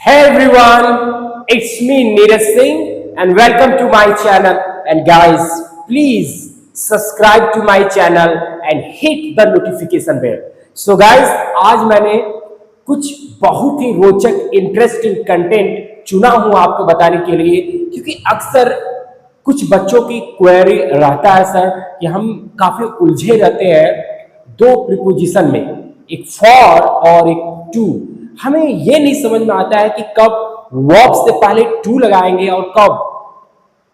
Hey everyone, it's me Neeraj Singh and welcome to my channel. And guys, please subscribe to my channel and hit the notification bell. So guys, आज मैंने कुछ बहुत ही रोचक interesting content चुना हूं आपको बताने के लिए, क्योंकि अक्सर कुछ बच्चों की क्वेरी रहता है सर कि हम काफी उलझे रहते हैं दो प्रीपोजिशन में, एक फॉर और एक टू। हमें ये नहीं समझ में आता है कि कब वर्ब से पहले टू लगाएंगे और कब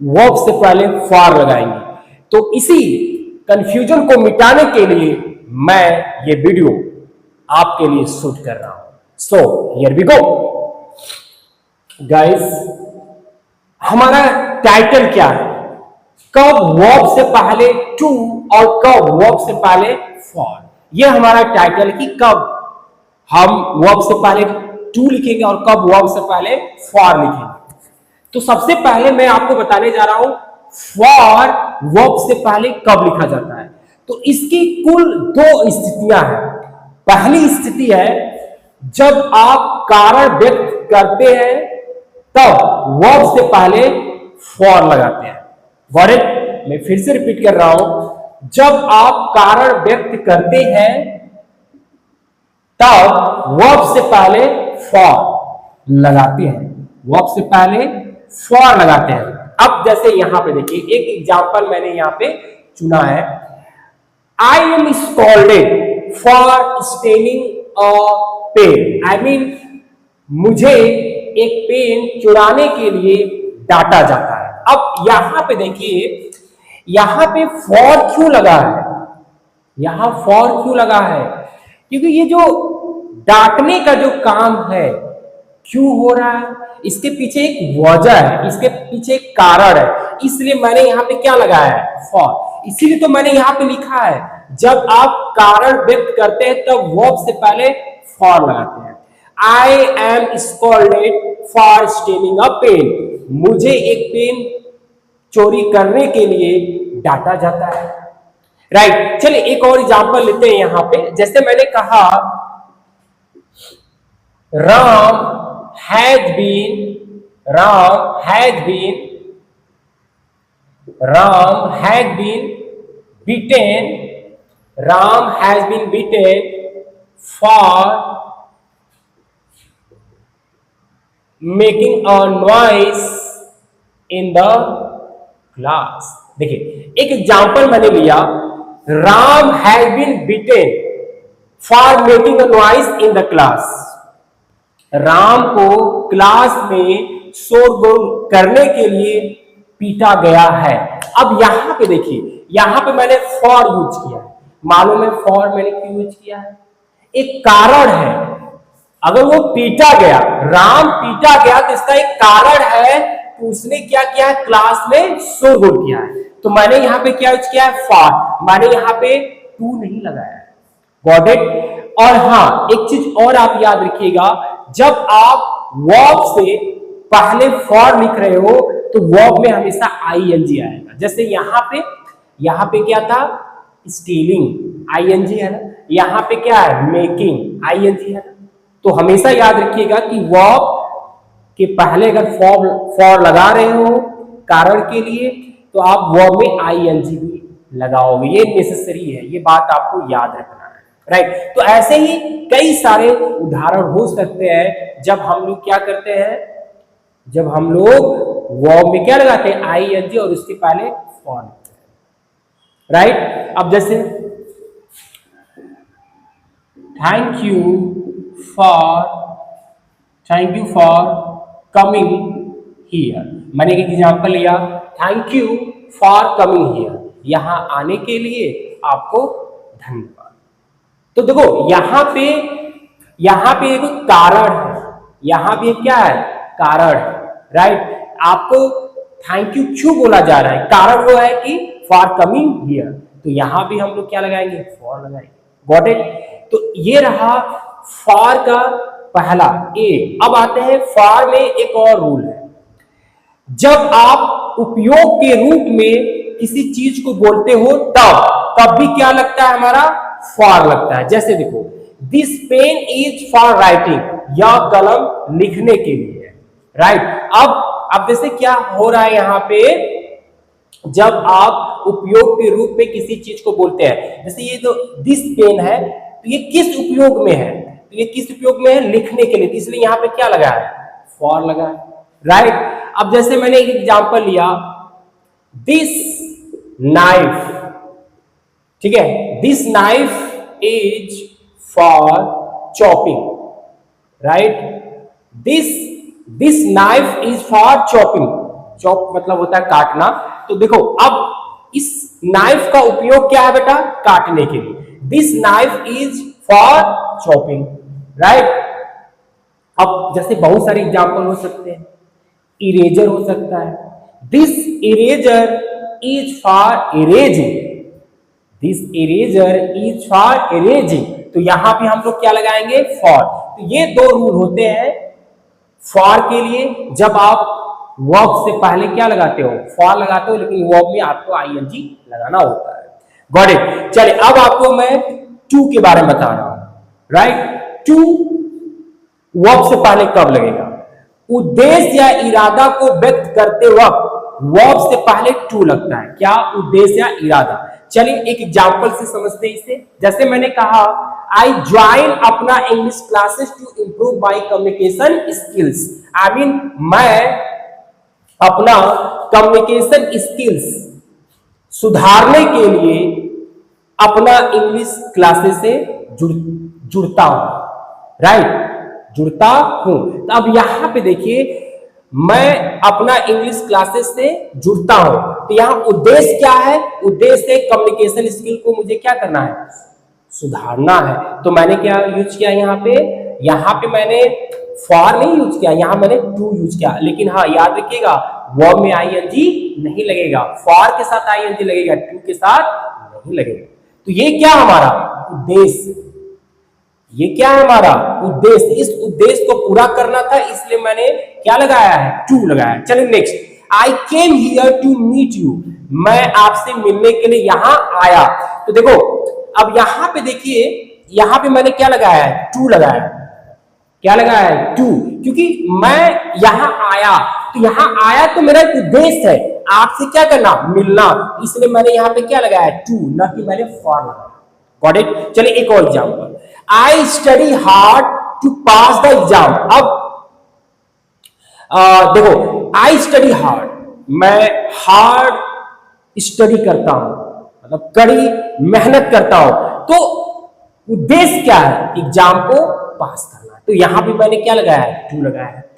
वर्ब से पहले फॉर लगाएंगे। तो इसी कंफ्यूजन को मिटाने के लिए मैं ये वीडियो आपके लिए शूट कर रहा हूं। So here we go guys, हमारा टाइटल क्या है? कब वर्ब से पहले टू और कब वर्ब से पहले फॉर। ये हमारा टाइटल कि कब हम वर्ब से पहले टू लिखेंगे और कब वर्ब से पहले फॉर लिखेंगे। तो सबसे पहले मैं आपको बताने जा रहा हूं फॉर वर्ब से पहले कब लिखा जाता है। तो इसकी कुल दो स्थितियां हैं। पहली स्थिति है जब आप कारण व्यक्त करते हैं तब वर्ब से पहले फॉर लगाते हैं। वर्ड मैं फिर से रिपीट कर रहा हूं, जब आप कारण व्यक्त करते हैं तब वर्ब से पहले फॉर लगाते हैं, वर्ब से पहले फॉर लगाते हैं। अब जैसे यहां पे देखिए, एक एग्जांपल मैंने यहां पे चुना है। I am scolded for stealing a pen. I mean मुझे एक पेन चुराने के लिए डांटा जाता है। अब यहां पे देखिए, यहां पे फॉर क्यों लगा है? यहां फॉर क्यों लगा है? क्योंकि ये जो डांटने का जो काम है क्यों हो रहा है, इसके पीछे एक वजह है, इसके पीछे एक कारण है, इसलिए मैंने यहाँ पे क्या लगाया है? फॉर। इसीलिए तो मैंने यहाँ पे लिखा है जब आप कारण व्यक्त करते हैं तब वर्ब से पहले फॉर लगाते हैं। I am scolded for stealing a pen. मुझे एक पेन चोरी करने के लिए डांटा जाता है। राइट, चलिए एक और एग्जांपल लेते हैं यहां पे। जैसे मैंने कहा Ram has been beaten for making a noise in the class. देखिए एक एग्जांपल मैंने लिया, Ram has been beaten for making a noise in the class. Ram को क्लास में शोरगुल करने के लिए पीटा गया है। अब यहां पे देखिए, यहां पे मैंने फॉर यूज किया है। मालूम है फॉर मैंने क्यों यूज किया है? एक कारण है। अगर वो पीटा गया, राम पीटा गया, तो इसका एक कारण है कि उसने क्या किया है? क्लास में शोरगुल किया है। तो मैंने यहां पे क्या यूज किया है? फॉर। मैंने यहां पे टू नहीं लगाया है। Got it? और हाँ, एक चीज और आप याद रखिएगा, जब आप वर्ब से पहले फॉर लिख रहे हो तो वर्ब में हमेशा आईएनजी आएगा। जैसे यहां पे क्या था? स्टीलिंग, आईएनजी है ना। यहां पे क्या है? मेकिंग, आईएनजी है ना। तो हमेशा याद रखिएगा कि वर्ब के पहले अगर फॉर लगा रहे हो कारण के लिए, तो आप वर्ब में आईएनजी भी लगाओगे। ये नेसेसरी है, ये बात आपको याद रखना है। राइट, तो ऐसे ही कई सारे उदाहरण हो सकते हैं जब हम लोग क्या करते हैं, जब हम लोग वर्ब में क्या लगाते हैं? आईएनजी और उसके पहले फॉर लगते हैं। राइट, अब जैसे thank you for coming here. मैंने एक एग्जांपल लिया, thank you for coming here. यहां आने के लिए आपको धन्यवाद। तो देखो यहां पे एक कारण है, यहां पे क्या है? कारण है। राइट, आपको थैंक यू क्यों बोला जा रहा है? कारण वो है कि फॉर कमिंग हियर। तो यहां भी हम लोग क्या लगाएंगे? फॉर लगाएंगे। Got it? तो ये रहा फॉर का पहला ए। अब आते हैं फॉर में एक और रूल है। जब आप उपयोग के रूप में किसी चीज को बोलते हो तब भी क्या लगता है? हमारा फॉर लगता है। जैसे देखो this pen is for writing, यह कलम लिखने के लिए है, राइट। अब जैसे क्या हो रहा है यहाँ पे, जब आप उपयोग के रूप में किसी चीज को बोलते हैं, जैसे ये जो दिस पेन है, तो ये किस उपयोग में है, तो ये किस उपयोग में है, लिखने के लिए, तो इसलिए यहाँ पे क्या लगा है, फॉर लगा है, राइट। अब जैसे मैंने एक एग्जांपल लिया, दिस नाइफ, ठीक है, this knife is for chopping, right, this knife is for chopping, chop मतलब होता है काटना। तो देखो अब इस नाइफ का उपयोग क्या है बेटा, काटने के लिए, this knife is for chopping, right. अब जैसे बहुत सारे एग्जांपल हो सकते हैं, इरेजर हो सकता है, this eraser is for erasing, this eraser is for erasing, तो यहां पे हम लोग क्या लगाएंगे, फॉर। तो ये दो रूल होते हैं फॉर के लिए, जब आप वर्ब से पहले क्या लगाते हो, फॉर लगाते हो, लेकिन वर्ब में आपको आईएनजी लगाना होता है। Got it. चलिए अब आपको मैं टू के बारे में बता रहा हूं, राइट। टू वर्ब से पहले कब लगेगा, उद्देश्य या इरादा को व्यक्त करते वक्त वर्ब से पहले टू लगता है। क्या, उद्देश्य या इरादा। चलिए एक एग्जांपल से समझते हैं इसे। जैसे मैंने कहा, आई ज्वाइन अपना English classes to improve my communication skills, I mean मैं अपना कम्युनिकेशन स्किल्स सुधारने के लिए अपना इंग्लिश क्लासेस से जुड़ता हूं, राइट, जुड़ता हूं। तो अब यहां पे देखिए, मैं अपना इंग्लिश क्लासेस से जुड़ता हूं, तो यहां उद्देश्य क्या है, उद्देश्य कम्युनिकेशन स्किल को मुझे क्या करना है, सुधारना है। तो मैंने क्या यूज किया यहाँ पे मैंने फॉर नहीं यूज किया, यहां मैंने टू यूज किया। लेकिन हाँ याद रखिएगा, वर्ब में आईएनजी नहीं लगेगा, फॉर के साथ आईएनजी लगेगा, टू के साथ नहीं लगेगा। तो ये क्या हमारा उद्देश्य, ये क्या है हमारा उद्देश्य, इस उद्देश्य को पूरा करना था, इसलिए मैंने क्या लगाया है, टू लगाया है। चलिए next, I came here to meet you, मैं आपसे मिलने के लिए यहां आया। तो देखो अब यहां पे देखिए, यहां पे मैंने क्या लगाया है, टू लगाया है। क्या लगाया है, टू, क्योंकि मैं यहां आया, तो यहां आया तो मेरा एक उद्देश्य है, आपसे क्या करना, मिलना, इसलिए मैंने यहां पे क्या लगाया है, टू, ना कि मैंने फॉर लगाया। Got it. चलिए एक और एग्जांपल, I study hard to pass the exam. अब देखो, आई स्टडी हार्ड, मैं हार्ड स्टडी करता हूं, मतलब कड़ी मेहनत करता हूं। तो उद्देश्य क्या है, एग्जाम को पास करना। तो यहां पे मैंने क्या लगाया है, टू लगाया है।